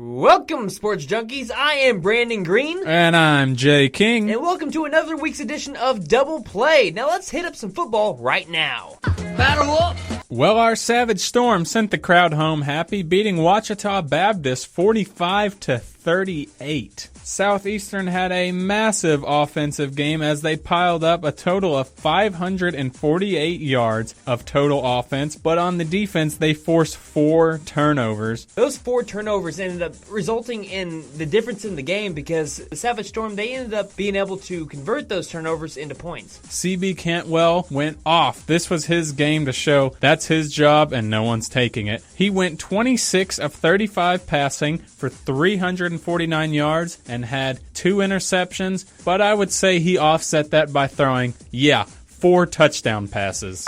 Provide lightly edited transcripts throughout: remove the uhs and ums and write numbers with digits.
Welcome, Sports Junkies. I am Brandon Green. And I'm Jay King. And welcome to another week's edition of Double Play. Now let's hit up some football right now. Battle up! Well, our Savage Storm sent the crowd home happy, beating Ouchita Baptist 45-38. Southeastern had a massive offensive game as they piled up a total of 548 yards of total offense, but on the defense they forced 4 turnovers. Those 4 turnovers ended up resulting in the difference in the game because the Savage Storm, they ended up being able to convert those turnovers into points. CB Cantwell went off. This was his game to show that's his job and no one's taking it. He went 26 of 35 passing for 349 yards and had 2 interceptions, but I would say he offset that by throwing, 4 touchdown passes.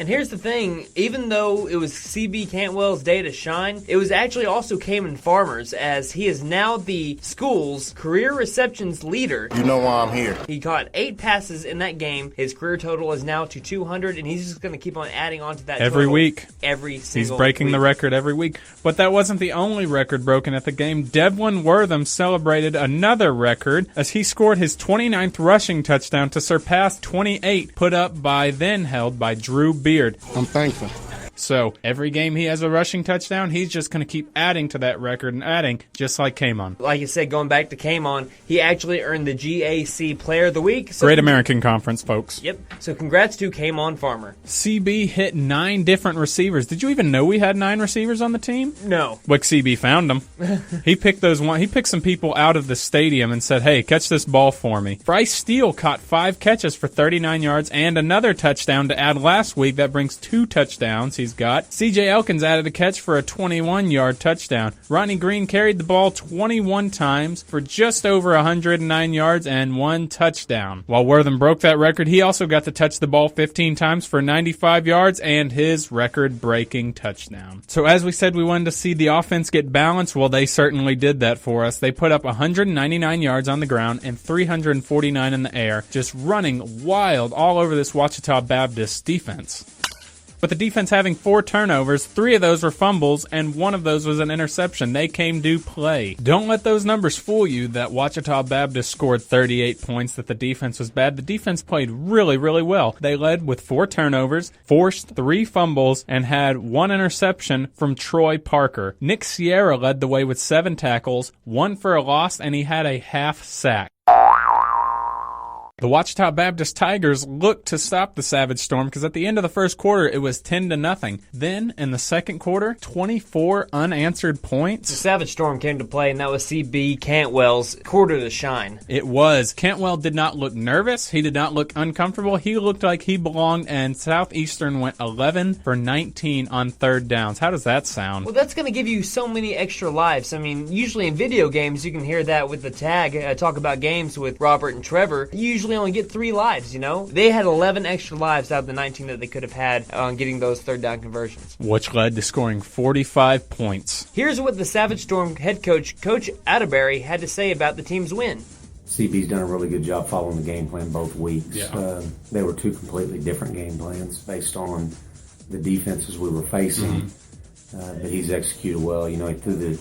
And here's the thing, even though it was CB Cantwell's day to shine, it was actually also Cayman Farmer's, as he is now the school's career receptions leader. You know why I'm here. He caught 8 passes in that game. His career total is now to 200, and he's just going to keep on adding on to that every total week. Every single He's breaking week. the record every week. But that wasn't the only record broken at the game. Devlin Wortham celebrated another record as he scored his 29th rushing touchdown to surpass 28 put up by then held by Drew Beard. I'm thankful. So every game he has a rushing touchdown, he's just going to keep adding to that record and adding, just like Kamon. Like you said, going back to Kamon, he actually earned the GAC Player of the Week. So Great American Conference, folks. Yep. So congrats to Kamon Farmer. CB hit 9 different receivers. Did you even know we had 9 receivers on the team? No. Like CB found them. He picked some people out of the stadium and said, hey, catch this ball for me. Bryce Steele caught 5 catches for 39 yards and another touchdown to add last week. That brings 2 touchdowns he's got. CJ Elkins added a catch for a 21-yard touchdown. Ronnie Green carried the ball 21 times for just over 109 yards and 1 touchdown. While Wortham broke that record, he also got to touch the ball 15 times for 95 yards and his record-breaking touchdown. So as we said, we wanted to see the offense get balanced. Well, they certainly did that for us. They put up 199 yards on the ground and 349 in the air, just running wild all over this Ouchita Baptist defense. With the defense having 4 turnovers, 3 of those were fumbles, and 1 of those was an interception. They came to play. Don't let those numbers fool you that Ouchita Baptist scored 38 points, that the defense was bad. The defense played really, really well. They led with 4 turnovers, forced 3 fumbles, and had 1 interception from Troy Parker. Nick Sierra led the way with 7 tackles, 1 for a loss, and he had a half sack. The Ouchita Baptist Tigers looked to stop the Savage Storm because at the end of the first quarter, it was 10-0. Then, in the second quarter, 24 unanswered points. The Savage Storm came to play, and that was CB Cantwell's quarter to shine. It was. Cantwell did not look nervous. He did not look uncomfortable. He looked like he belonged, and Southeastern went 11 for 19 on third downs. How does that sound? Well, that's going to give you so many extra lives. I mean, usually in video games, you can hear that with the tag, talk about games with Robert and Trevor. You usually only get 3 lives, you know? They had 11 extra lives out of the 19 that they could have had on getting those third down conversions. Which led to scoring 45 points. Here's what the Savage Storm head coach, Coach Atterbury, had to say about the team's win. CB's done a really good job following the game plan both weeks. Yeah. They were 2 completely different game plans based on the defenses we were facing. But he's executed well. You know, he threw the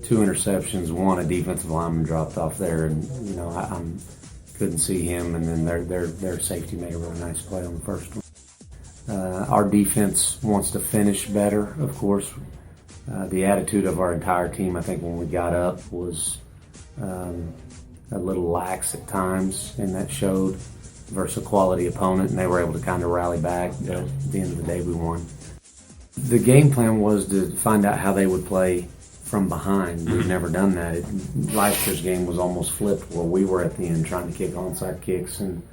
2 interceptions, 1 a defensive lineman dropped off there, and you know I couldn't see him. And then their safety made a really nice play on the first one. Our defense wants to finish better, of course. The attitude of our entire team, I think, when we got up was a little lax at times, and that showed versus a quality opponent, and they were able to kind of rally back. But at the end of the day, we won. The game plan was to find out how they would play from behind. We've never done that. Last year's game was almost flipped, where we were at the end trying to kick onside kicks and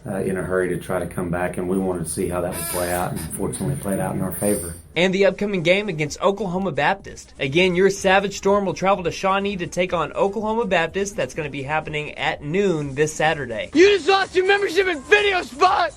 in a hurry to try to come back, and we wanted to see how that would play out, and fortunately it played out in our favor. And the upcoming game against Oklahoma Baptist. Again, your Savage Storm will travel to Shawnee to take on Oklahoma Baptist. That's going to be happening at noon this Saturday. You just lost your membership in Video Spot!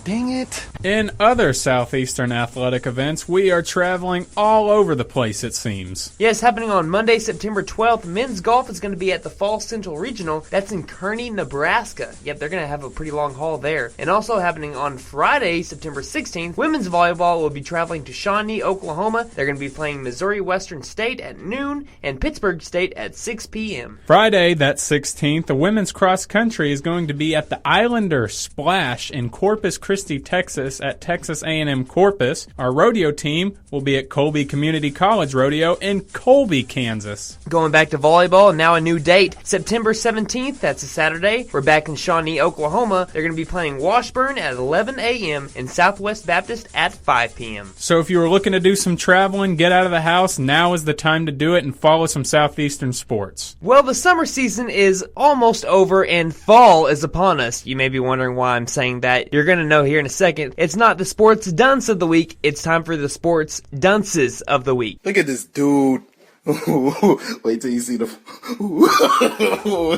Dang it. In other Southeastern athletic events, we are traveling all over the place, it seems. Yes, happening on Monday, September 12th, men's golf is going to be at the Fall Central Regional. That's in Kearney, Nebraska. Yep, they're going to have a pretty long haul there. And also happening on Friday, September 16th, women's volleyball will be traveling to Shawnee, Oklahoma. They're going to be playing Missouri Western State at noon and Pittsburgh State at 6 p.m. Friday, that 16th, the women's cross country is going to be at the Islander Splash in Corpus Christi, Texas at Texas A&M Corpus. Our rodeo team will be at Colby Community College Rodeo in Colby, Kansas. Going back to volleyball, now a new date. September 17th, that's a Saturday. We're back in Shawnee, Oklahoma. They're going to be playing Washburn at 11 a.m. and Southwest Baptist at 5 p.m. So if you were looking to do some traveling, get out of the house, now is the time to do it and follow some Southeastern sports. Well, the summer season is almost over and fall is upon us. You may be wondering why I'm saying that. You're going to know here in a second. It's not the sports dunce of the week. It's time for the sports dunces of the week. Look at this dude. Wait till you see the...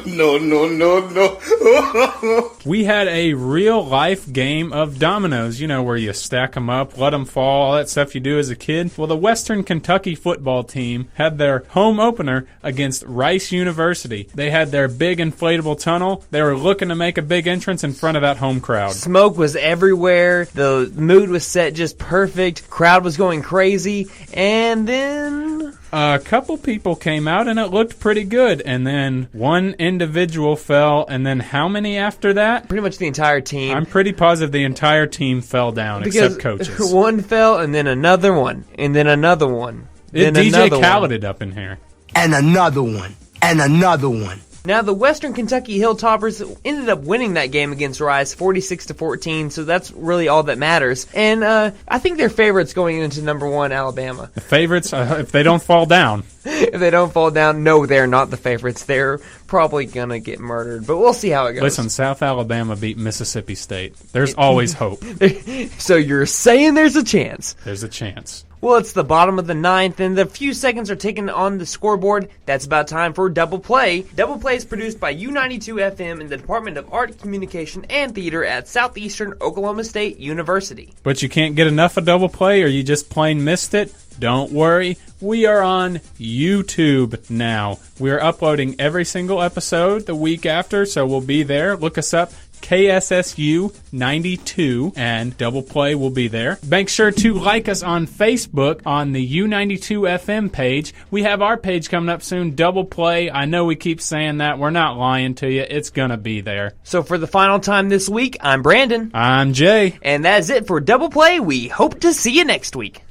No. We had a real-life game of dominoes, you know, where you stack them up, let them fall, all that stuff you do as a kid. Well, the Western Kentucky football team had their home opener against Rice University. They had their big inflatable tunnel. They were looking to make a big entrance in front of that home crowd. Smoke was everywhere. The mood was set just perfect. Crowd was going crazy. And then... a couple people came out and it looked pretty good, and then one individual fell, and then how many after that? Pretty much the entire team. I'm pretty positive the entire team fell down, because except coaches. One fell, and then another one, and then another one. It then DJ another Khaleded up in here. And another one. And another one. Now, the Western Kentucky Hilltoppers ended up winning that game against Rice 46-14, so that's really all that matters. And I think they're favorites going into number 1 Alabama. The favorites, if they don't fall down. If they don't fall down, no, they're not the favorites. They're probably going to get murdered, but we'll see how it goes. Listen, South Alabama beat Mississippi State. There's always hope. So you're saying there's a chance? There's a chance. Well, it's the bottom of the 9th, and the few seconds are taken on the scoreboard. That's about time for Double Play. Double Play is produced by U92 FM in the Department of Art, Communication, and Theater at Southeastern Oklahoma State University. But you can't get enough of Double Play, or you just plain missed it? Don't worry, we are on YouTube now. We are uploading every single episode the week after, so we'll be there. Look us up. KSSU 92 and Double Play will be there. Make sure to like us on Facebook on the U92 FM page. We have our page coming up soon, Double Play. I know we keep saying that. We're not lying to you. It's going to be there. So for the final time this week, I'm Brandon. I'm Jay. And that's it for Double Play. We hope to see you next week.